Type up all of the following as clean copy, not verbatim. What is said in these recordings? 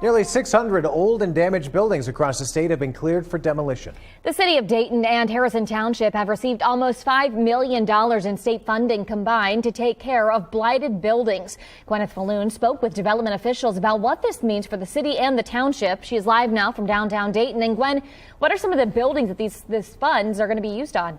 Nearly 600 old and damaged buildings across the state have been cleared for demolition. The city of Dayton and Harrison Township have received almost $5 million in state funding combined to take care of blighted buildings. Gwyneth Falloon spoke with development officials about what this means for the city and the township. She is live now from downtown Dayton. And Gwen, what are some of the buildings that these funds are going to be used on?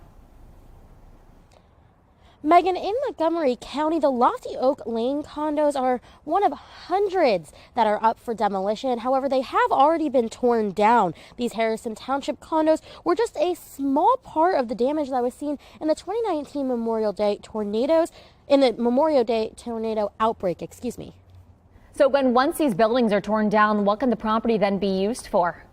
Megan, in Montgomery County, the Lofty Oak Lane condos are one of hundreds that are up for demolition. However, they have already been torn down. These Harrison Township condos were just a small part of the damage that was seen in the 2019 Memorial Day tornado outbreak, So Gwen, once these buildings are torn down, what can the property then be used for?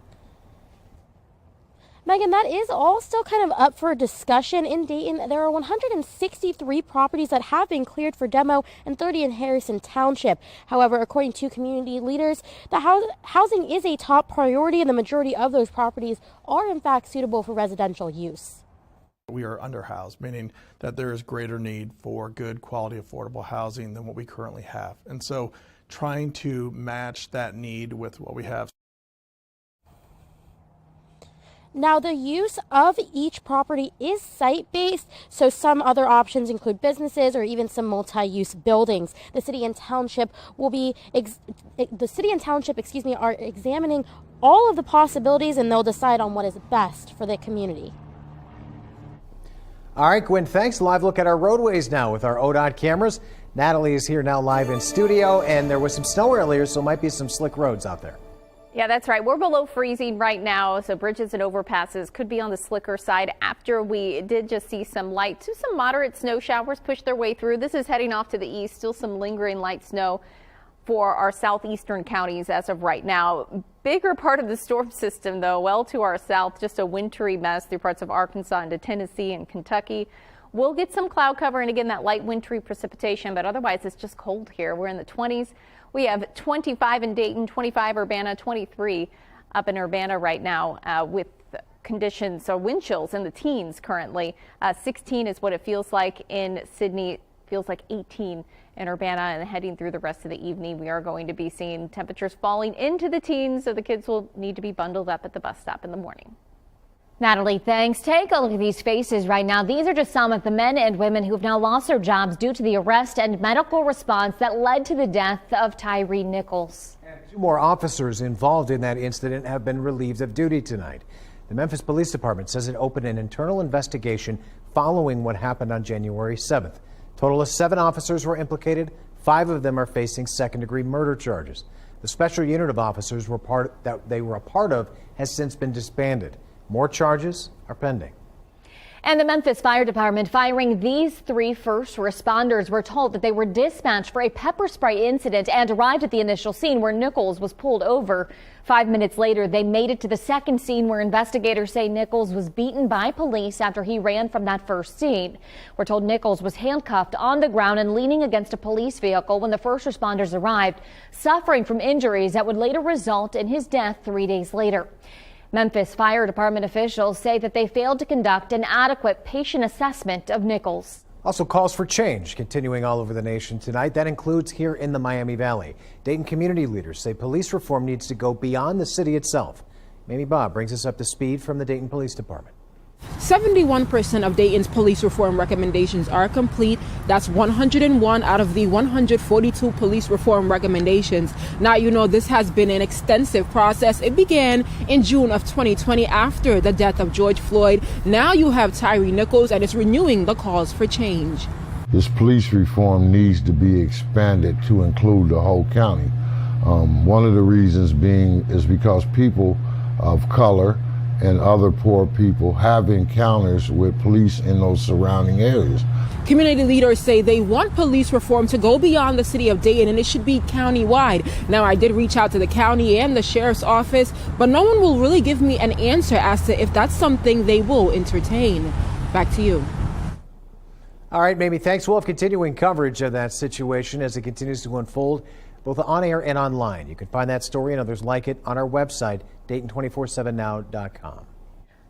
Megan, that is all still kind of up for discussion. In Dayton, there are 163 properties that have been cleared for demo and 30 in Harrison Township. However, according to community leaders, the housing is a top priority, and the majority of those properties are in fact suitable for residential use. We are underhoused, meaning that there is greater need for good quality affordable housing than what we currently have. And so trying to match that need with what we have. Now, the use of each property is site-based, so some other options include businesses or even some multi-use buildings. The city and township are examining all of the possibilities, and they'll decide on what is best for the community. All right, Gwen, thanks. Live look at our roadways now with our ODOT cameras. Natalie is here now live in studio, and there was some snow earlier, so might be some slick roads out there. Yeah, that's right. We're below freezing right now, so bridges and overpasses could be on the slicker side after we did just see some light to some moderate snow showers push their way through. This is heading off to the east, still some lingering light snow for our southeastern counties as of right now. Bigger part of the storm system, though, well to our south, just a wintry mess through parts of Arkansas into Tennessee and Kentucky. We'll get some cloud cover and again that light wintry precipitation, but otherwise it's just cold here. We're in the 20s. We have 25 in Dayton, 25 Urbana, 23 up in Urbana right now with conditions or wind chills in the teens currently. 16 is what it feels like in Sydney. Feels like 18 in Urbana, and heading through the rest of the evening, we are going to be seeing temperatures falling into the teens, so the kids will need to be bundled up at the bus stop in the morning. Natalie, thanks. Take a look at these faces right now. These are just some of the men and women who have now lost their jobs due to the arrest and medical response that led to the death of Tyree Nichols. And 2 more officers involved in that incident have been relieved of duty tonight. The Memphis Police Department says it opened an internal investigation following what happened on January 7th. A total of 7 officers were implicated. 5 of them are facing second-degree murder charges. The special unit of officers that they were a part of has since been disbanded. More charges are pending. And the Memphis Fire Department firing these 3 first responders. Were told that they were dispatched for a pepper spray incident and arrived at the initial scene where Nichols was pulled over. 5 minutes later, they made it to the second scene where investigators say Nichols was beaten by police after he ran from that first scene. We're told Nichols was handcuffed on the ground and leaning against a police vehicle when the first responders arrived, suffering from injuries that would later result in his death 3 days later. Memphis Fire Department officials say that they failed to conduct an adequate patient assessment of Nichols. Also, calls for change continuing all over the nation tonight. That includes here in the Miami Valley. Dayton community leaders say police reform needs to go beyond the city itself. Mamie Bob brings us up to speed from the Dayton Police Department. 71% of Dayton's police reform recommendations are complete. That's 101 out of the 142 police reform recommendations. Now, you know, this has been an extensive process. It began in June of 2020 after the death of George Floyd. Now you have Tyree Nichols, and it's renewing the calls for change. This police reform needs to be expanded to include the whole county. One of the reasons being is because people of color and other poor people have encounters with police in those surrounding areas. Community leaders say they want police reform to go beyond the city of Dayton, and it should be countywide. Now, I did reach out to the county and the sheriff's office, but no one will really give me an answer as to if that's something they will entertain. Back to you. All right, Mamie, thanks. We'll have continuing coverage of that situation as it continues to unfold, both on air and online. You can find that story and others like it on our website, Dayton247now.com.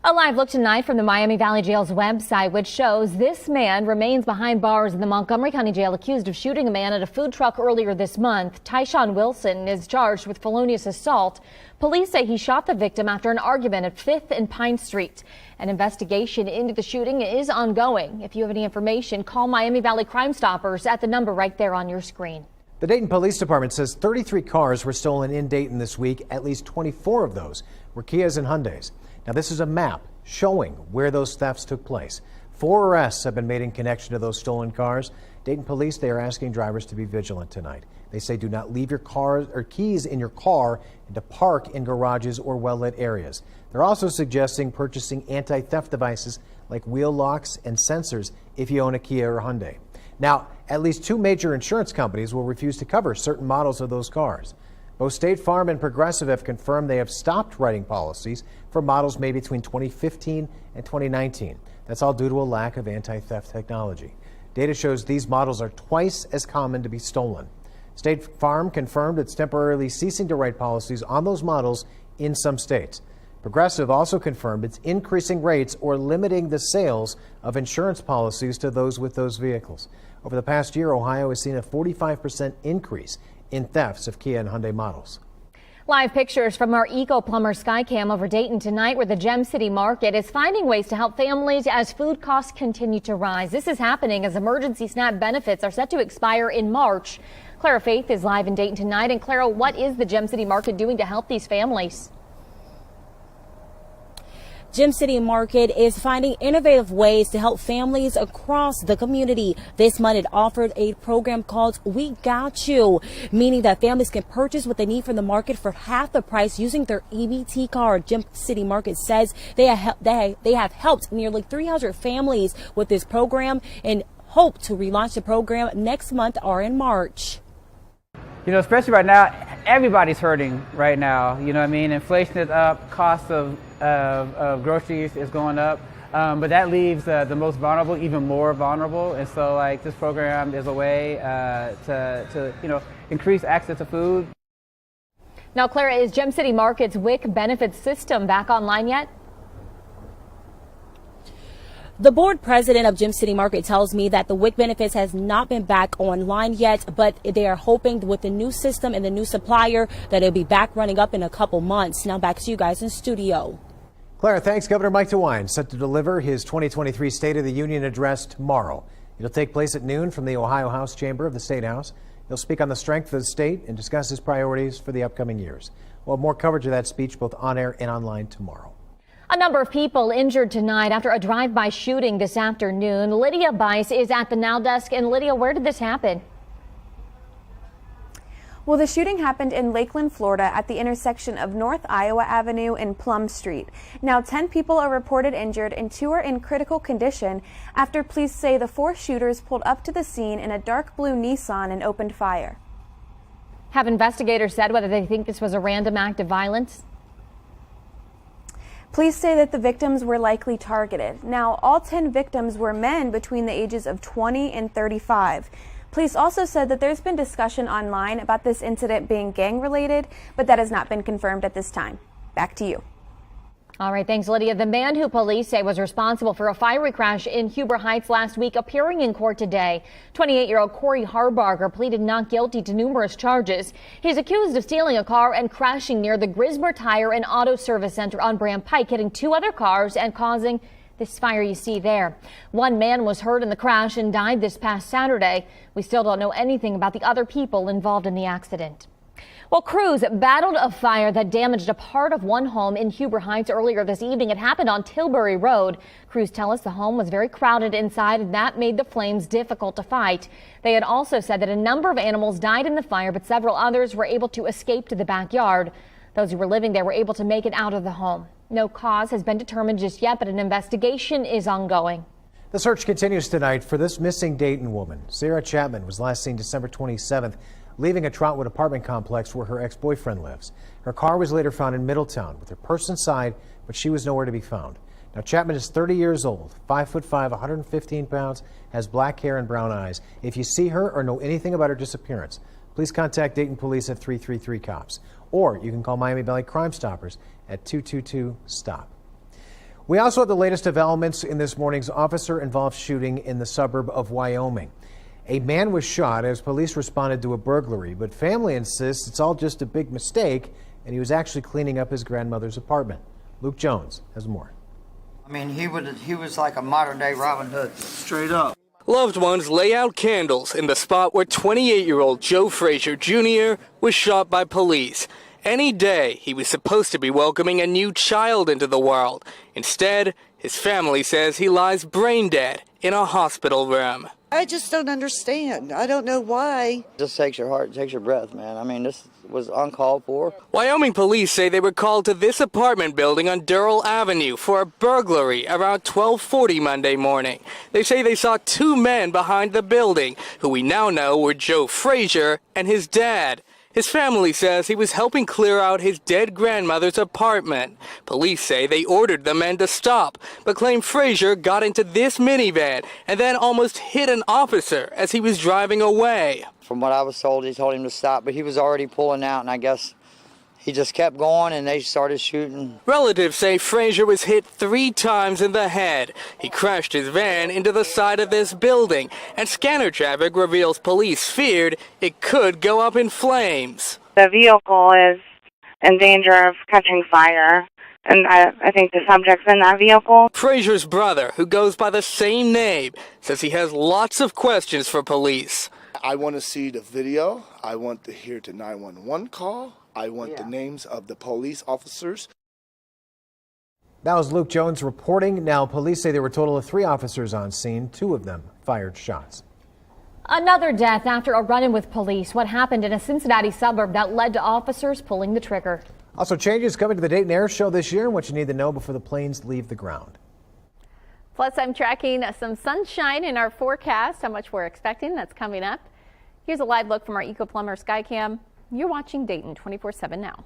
A live look tonight from the Miami Valley Jail's website, which shows this man remains behind bars in the Montgomery County Jail, accused of shooting a man at a food truck earlier this month. Tyshawn Wilson is charged with felonious assault. Police say he shot the victim after an argument at 5th and Pine Street. An investigation into the shooting is ongoing. If you have any information, call Miami Valley Crime Stoppers at the number right there on your screen. The Dayton Police Department says 33 cars were stolen in Dayton this week. At least 24 of those were Kias and Hyundais. Now, this is a map showing where those thefts took place. 4 arrests have been made in connection to those stolen cars. Dayton police, they are asking drivers to be vigilant tonight. They say do not leave your cars or keys in your car and to park in garages or well-lit areas. They're also suggesting purchasing anti-theft devices like wheel locks and sensors if you own a Kia or Hyundai. Now, at least 2 major insurance companies will refuse to cover certain models of those cars. Both State Farm and Progressive have confirmed they have stopped writing policies for models made between 2015 and 2019. That's all due to a lack of anti-theft technology. Data shows these models are twice as common to be stolen. State Farm confirmed it's temporarily ceasing to write policies on those models in some states. Progressive also confirmed it's increasing rates or limiting the sales of insurance policies to those with those vehicles. Over the past year, Ohio has seen a 45% increase in thefts of Kia and Hyundai models. Live pictures from our Eco Plumber Skycam over Dayton tonight, where the Gem City Market is finding ways to help families as food costs continue to rise. This is happening as emergency SNAP benefits are set to expire in March. Clara Faith is live in Dayton tonight. And Clara, what is the Gem City Market doing to help these families? Gem City Market is finding innovative ways to help families across the community. This month it offered a program called We Got You, meaning that families can purchase what they need from the market for half the price using their EBT card. Gem City Market says they have helped nearly 300 families with this program and hope to relaunch the program next month or in March. You know, especially right now, everybody's hurting right now. You know what I mean? Inflation is up, cost of groceries is going up, but that leaves the most vulnerable even more vulnerable. And so, like, this program is a way to you know, increase access to food. Now, Clara, is Gem City Market's WIC benefits system back online yet? The board president of Gem City Market tells me that the WIC benefits has not been back online yet, but they are hoping with the new system and the new supplier that it'll be back running up in a couple months. Now back to you guys in studio. Clara, thanks. Governor Mike DeWine set to deliver his 2023 State of the Union address tomorrow. It'll take place at noon from the Ohio House chamber of the State House. He'll speak on the strength of the state and discuss his priorities for the upcoming years. We'll have more coverage of that speech both on air and online tomorrow. A number of people injured tonight after a drive-by shooting this afternoon. Lydia Bice is at the Now Desk. And Lydia, where did this happen? Well, the shooting happened in Lakeland, Florida at the intersection of North Iowa Avenue and Plum Street. Now 10 people are reported injured and 2 are in critical condition after police say the 4 shooters pulled up to the scene in a dark blue Nissan and opened fire. Have investigators said whether they think this was a random act of violence? Police say that the victims were likely targeted. Now, all 10 victims were men between the ages of 20 and 35. Police also said that there's been discussion online about this incident being gang-related, but that has not been confirmed at this time. Back to you. All right, thanks, Lydia. The man who police say was responsible for a fiery crash in Huber Heights last week appearing in court today. 28-year-old Corey Harbarger pleaded not guilty to numerous charges. He's accused of stealing a car and crashing near the Grismer Tire and Auto Service Center on Brand Pike, hitting 2 other cars and causing this fire you see there. 1 man was hurt in the crash and died this past Saturday. We still don't know anything about the other people involved in the accident. Well, crews battled a fire that damaged a part of one home in Huber Heights earlier this evening. It happened on Tilbury Road. Crews tell us the home was very crowded inside, and that made the flames difficult to fight. They had also said that a number of animals died in the fire, but several others were able to escape to the backyard. Those who were living there were able to make it out of the home. No cause has been determined just yet, but an investigation is ongoing. The search continues tonight for this missing Dayton woman. Sarah Chapman was last seen December 27th. Leaving a Trotwood apartment complex where her ex-boyfriend lives. Her car was later found in Middletown with her purse inside, but she was nowhere to be found. Now, Chapman is 30 years old, 5'5", 115 pounds, has black hair and brown eyes. If you see her or know anything about her disappearance, please contact Dayton Police at 333-COPS, or you can call Miami Valley Crime Stoppers at 222-STOP. We also have the latest developments in this morning's officer-involved shooting in the suburb of Wyoming. A man was shot as police responded to a burglary, but family insists it's all just a big mistake and he was actually cleaning up his grandmother's apartment. Luke Jones has more. I mean, he was like a modern-day Robin Hood. Straight up. Loved ones lay out candles in the spot where 28-year-old Joe Frazier Jr. was shot by police. Any day, he was supposed to be welcoming a new child into the world. Instead, his family says he lies brain dead in a hospital room. I just don't understand. I don't know why. It just takes your heart, takes your breath, man. I mean, this was uncalled for. Wyoming police say they were called to this apartment building on Durrell Avenue for a burglary around 12:40 Monday morning. They say they saw two men behind the building, who we now know were Joe Frazier and his dad. His family says he was helping clear out his dead grandmother's apartment. Police say they ordered the men to stop, but claim Frazier got into this minivan and then almost hit an officer as he was driving away. From what I was told, he told him to stop, but he was already pulling out, and I guess he just kept going, and they started shooting. Relatives say Frazier was hit 3 times in the head. He crashed his van into the side of this building, and scanner traffic reveals police feared it could go up in flames. The vehicle is in danger of catching fire, and I think the subject's in that vehicle. Frazier's brother, who goes by the same name, says he has lots of questions for police. I want to see the video. I want to hear the 911 call. I want the names of the police officers. That was Luke Jones reporting. Now, police say there were a total of 3 officers on scene. 2 of them fired shots. Another death after a run-in with police. What happened in a Cincinnati suburb that led to officers pulling the trigger. Also, changes coming to the Dayton Air Show this year and what you need to know before the planes leave the ground. Plus, I'm tracking some sunshine in our forecast, how much we're expecting. That's coming up. Here's a live look from our Eco Plumber Skycam. You're watching Dayton 24/7 now.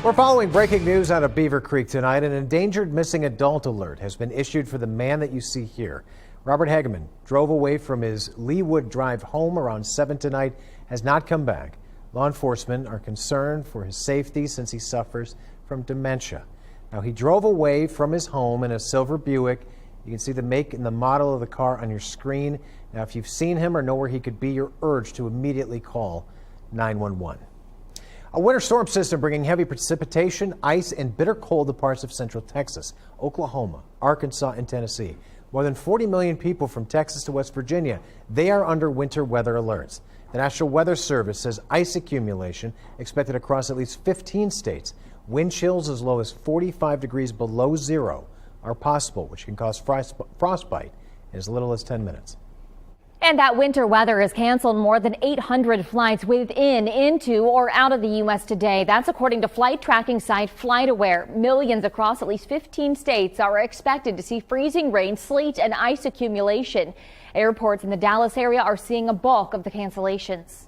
We're following breaking news out of Beaver Creek tonight. An endangered missing adult alert has been issued for the man that you see here. Robert Hageman drove away from his Leewood Drive home around 7 tonight, has not come back. Law enforcement are concerned for his safety since he suffers from dementia. Now, he drove away from his home in a silver Buick. You can see the make and the model of the car on your screen. Now, if you've seen him or know where he could be, you're urged to immediately call 911. A winter storm system bringing heavy precipitation, ice, and bitter cold to parts of central Texas, Oklahoma, Arkansas, and Tennessee. More than 40 million people from Texas to West Virginia, they are under winter weather alerts. The National Weather Service says ice accumulation expected across at least 15 states. Wind chills as low as 45 degrees below zero are possible, which can cause frostbite in as little as 10 minutes. And that winter weather has canceled more than 800 flights within, into, or out of the U.S. today. That's according to flight tracking site FlightAware. Millions across at least 15 states are expected to see freezing rain, sleet, and ice accumulation. Airports in the Dallas area are seeing a bulk of the cancellations.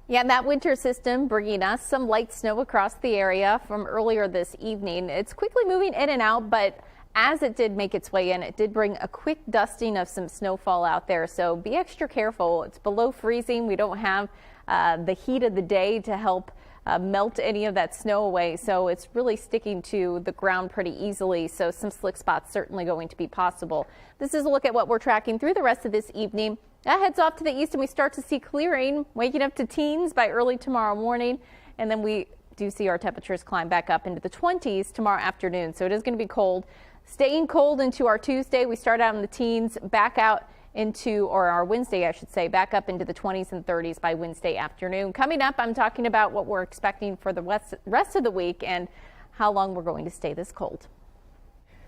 Yeah, that winter system bringing us some light snow across the area from earlier this evening. It's quickly moving in and out, but as it did make its way in, it did bring a quick dusting of some snowfall out there. So be extra careful. It's below freezing. We don't have the heat of the day to help melt any of that snow away. So it's really sticking to the ground pretty easily. So some slick spots certainly going to be possible. This is a look at what we're tracking through the rest of this evening. That heads off to the east and we start to see clearing, waking up to teens by early tomorrow morning. And then we do see our temperatures climb back up into the 20s tomorrow afternoon. So it is going to be cold. Staying cold into our Tuesday. We start out in the teens, back out into, or our Wednesday, I should say, back up into the 20s and 30s by Wednesday afternoon. Coming up, I'm talking about what we're expecting for the rest of the week and how long we're going to stay this cold.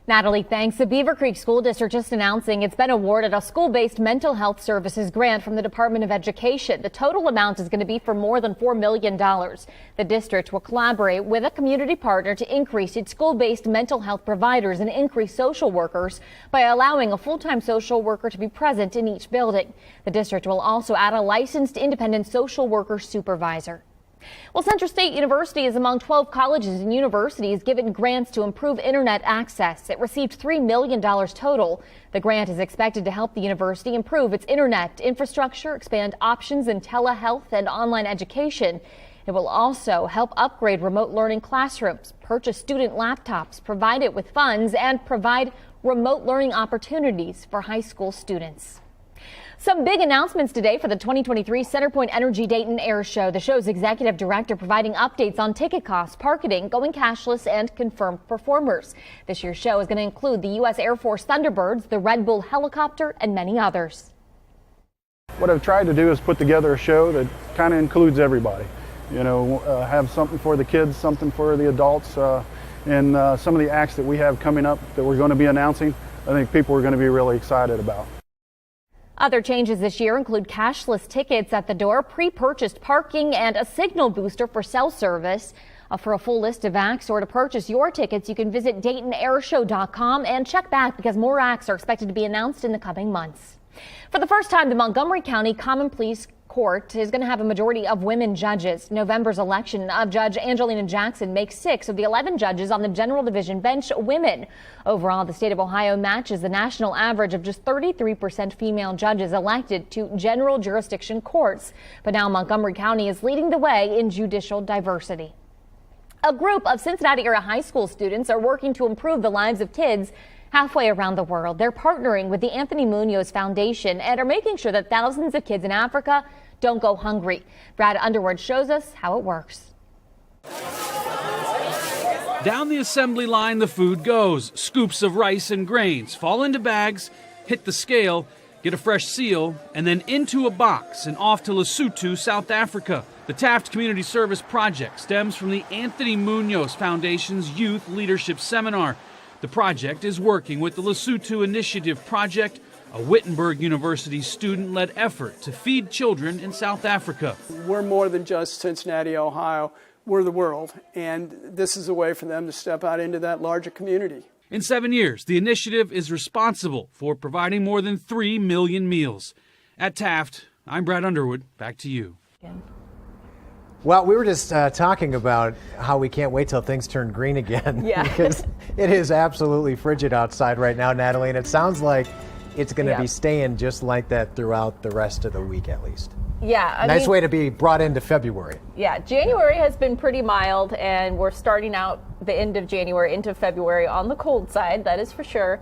Natalie, thanks. The Beaver Creek School District just announcing it's been awarded a school-based mental health services grant from the Department of Education. The total amount is going to be for more than $4 million. The district will collaborate with a community partner to increase its school-based mental health providers and increase social workers by allowing a full-time social worker to be present in each building. The district will also add a licensed independent social worker supervisor. Well, Central State University is among 12 colleges and universities given grants to improve internet access. It received $3 million total. The grant is expected to help the university improve its internet infrastructure, expand options in telehealth and online education. It will also help upgrade remote learning classrooms, purchase student laptops, provide it with funds, and provide remote learning opportunities for high school students. Some big announcements today for the 2023 CenterPoint Energy Dayton Air Show. The show's executive director providing updates on ticket costs, parking, going cashless, and confirmed performers. This year's show is going to include the U.S. Air Force Thunderbirds, the Red Bull helicopter, and many others. What I've tried to do is put together a show that kind of includes everybody. You know, have something for the kids, something for the adults, and some of the acts that we have coming up that we're going to be announcing, I think people are going to be really excited about. Other changes this year include cashless tickets at the door, pre-purchased parking, and a signal booster for cell service. For a full list of acts or to purchase your tickets, you can visit DaytonAirShow.com and check back because more acts are expected to be announced in the coming months. For the first time, the Montgomery County Common Pleas Court is going to have a majority of women judges. November's election of Judge Angelina Jackson makes 6 of the 11 judges on the General Division bench women. Overall, the state of Ohio matches the national average of just 33% female judges elected to general jurisdiction courts. But now Montgomery County is leading the way in judicial diversity. A group of Cincinnati area high school students are working to improve the lives of kids halfway around the world. They're partnering with the Anthony Munoz Foundation and are making sure that thousands of kids in Africa don't go hungry. Brad Underwood shows us how it works. Down the assembly line the food goes. Scoops of rice and grains fall into bags, hit the scale, get a fresh seal, and then into a box and off to Lesotho, South Africa. The Taft Community Service Project stems from the Anthony Munoz Foundation's Youth Leadership Seminar. The project is working with the Lesotho Initiative Project, a Wittenberg University student-led effort to feed children in South Africa. We're more than just Cincinnati, Ohio. We're the world, and this is a way for them to step out into that larger community. In 7 years, the initiative is responsible for providing more than 3 million meals. At Taft, I'm Brad Underwood. Back to you. Well, we were just talking about how we can't wait till things turn green again. Yeah. Because it is absolutely frigid outside right now, Natalie, and it sounds like it's going to be staying just like that throughout the rest of the week at least. Yeah. Nice way to be brought into February. Yeah, January has been pretty mild, and we're starting out the end of January into February on the cold side, that is for sure.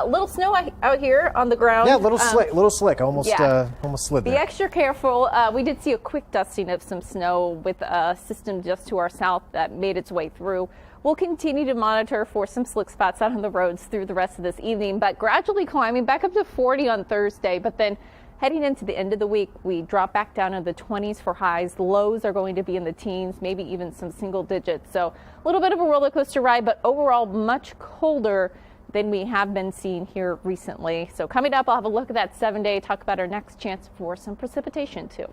Little snow out here on the ground. Yeah, little slick, almost slid there. Be extra careful. We did see a quick dusting of some snow with a system just to our south that made its way through. We'll continue to monitor for some slick spots out on the roads through the rest of this evening, but gradually climbing back up to 40 on Thursday. But then heading into the end of the week, we drop back down into the 20s for highs. The lows are going to be in the teens, maybe even some single digits. So a little bit of a roller coaster ride, but overall much colder than we have been seeing here recently. So coming up, I'll have a look at that 7-day, talk about our next chance for some precipitation too.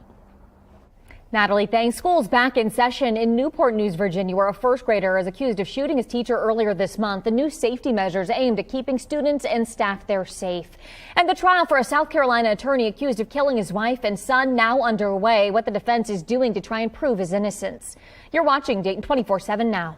Natalie, thanks. School's back in session in Newport News, Virginia, where a first grader is accused of shooting his teacher earlier this month. The new safety measures aimed at keeping students and staff there safe. And the trial for a South Carolina attorney accused of killing his wife and son now underway. What the defense is doing to try and prove his innocence. You're watching Dayton 24/7 now.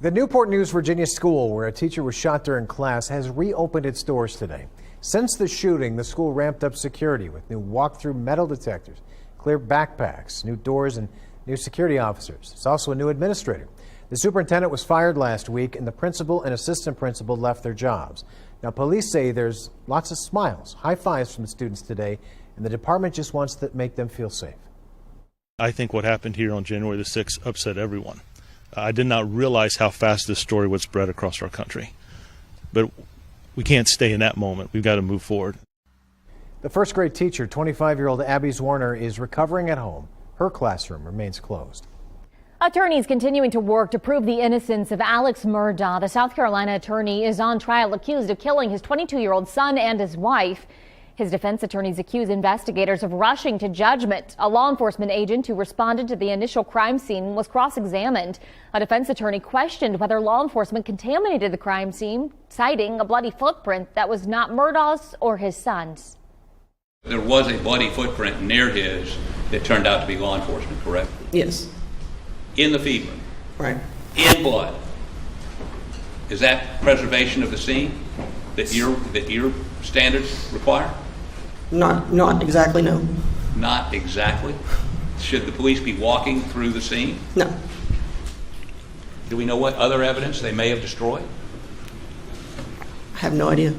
The Newport News, Virginia school, where a teacher was shot during class, has reopened its doors today. Since the shooting, the school ramped up security with new walk-through metal detectors, clear backpacks, new doors, and new security officers. It's also a new administrator. The superintendent was fired last week, and the principal and assistant principal left their jobs. Now, police say there's lots of smiles, high fives from the students today, and the department just wants to make them feel safe. I think what happened here on January the 6th upset everyone. I did not realize how fast this story would spread across our country. But we can't stay in that moment. We've got to move forward. The first grade teacher, 25-year-old Abby Warner, is recovering at home. Her classroom remains closed. Attorneys continuing to work to prove the innocence of Alex Murdaugh. The South Carolina attorney is on trial accused of killing his 22-year-old son and his wife. His defense attorneys accuse investigators of rushing to judgment. A law enforcement agent who responded to the initial crime scene was cross-examined. A defense attorney questioned whether law enforcement contaminated the crime scene, citing a bloody footprint that was not Murdaugh's or his son's. There was a bloody footprint near his that turned out to be law enforcement, correct? Yes. In the feed room? Right. In blood? Is that preservation of the scene that your standards require? Not exactly, no. Not exactly? Should the police be walking through the scene? No. Do we know what other evidence they may have destroyed? I have no idea.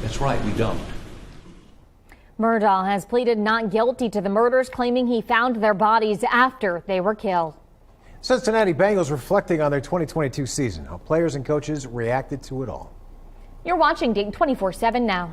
That's right, we don't. Murdaugh has pleaded not guilty to the murders, claiming he found their bodies after they were killed. Cincinnati Bengals reflecting on their 2022 season, how players and coaches reacted to it all. You're watching Dayton 24/7 now.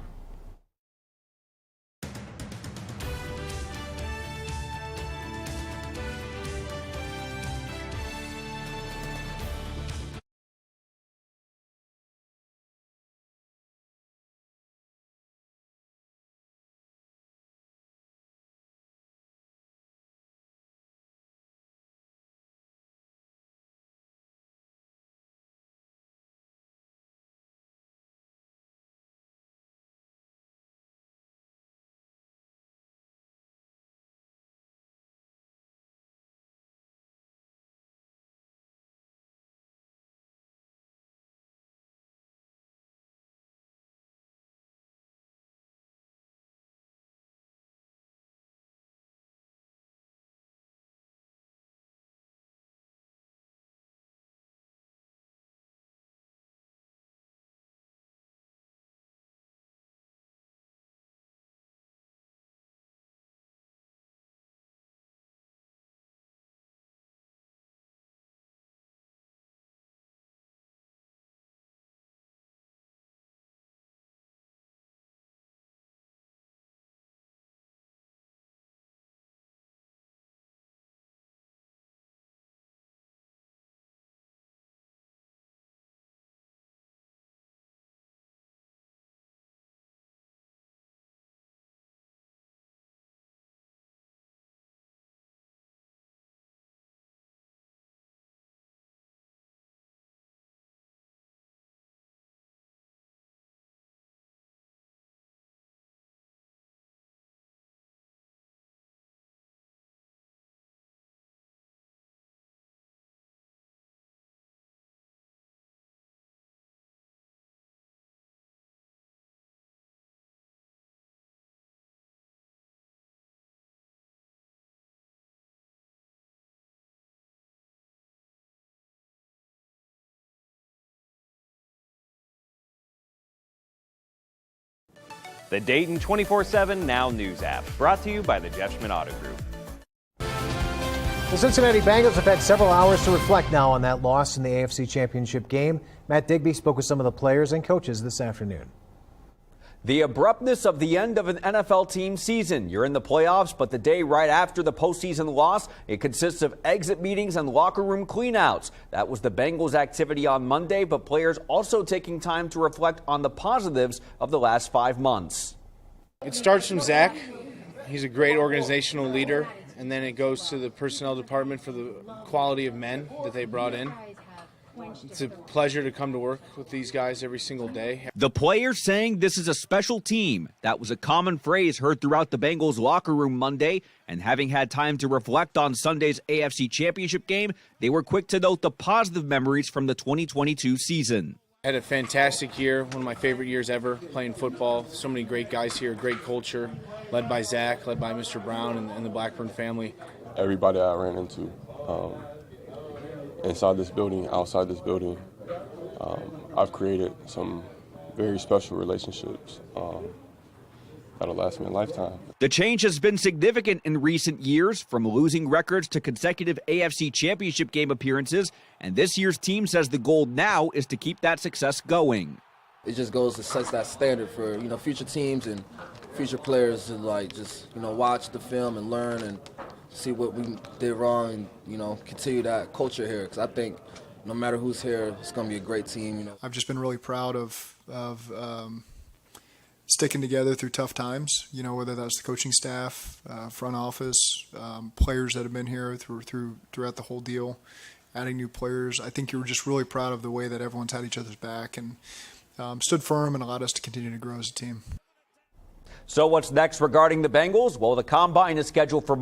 The Dayton 24/7 Now News app, brought to you by the Jeff Schmidt Auto Group. The Cincinnati Bengals have had several hours to reflect now on that loss in the AFC Championship game. Matt Digby spoke with some of the players and coaches this afternoon. The abruptness of the end of an NFL team season. You're in the playoffs, but the day right after the postseason loss, it consists of exit meetings and locker room cleanouts. That was the Bengals' activity on Monday, but players also taking time to reflect on the positives of the last 5 months. It starts from Zach. He's a great organizational leader, and then it goes to the personnel department for the quality of men that they brought in. It's a pleasure to come to work with these guys every single day. The players saying this is a special team. That was a common phrase heard throughout the Bengals locker room Monday. And having had time to reflect on Sunday's AFC Championship game, they were quick to note the positive memories from the 2022 season. I had a fantastic year, one of my favorite years ever playing football. So many great guys here, great culture, led by Zach, led by Mr. Brown and the Blackburn family. Everybody I ran into, inside this building, outside this building, I've created some very special relationships that'll last me a lifetime. The change has been significant in recent years, from losing records to consecutive AFC Championship game appearances, and this year's team says the goal now is to keep that success going. It just goes to set that standard for future teams and future players to just watch the film and learn and see what we did wrong and continue that culture here, because I think no matter who's here, it's going to be a great team. I've just been really proud of sticking together through tough times, whether that's the coaching staff, front office, players that have been here throughout the whole deal, adding new players. I think you were just really proud of the way that everyone's had each other's back and stood firm and allowed us to continue to grow as a team. So what's next regarding the Bengals? Well, the combine is scheduled for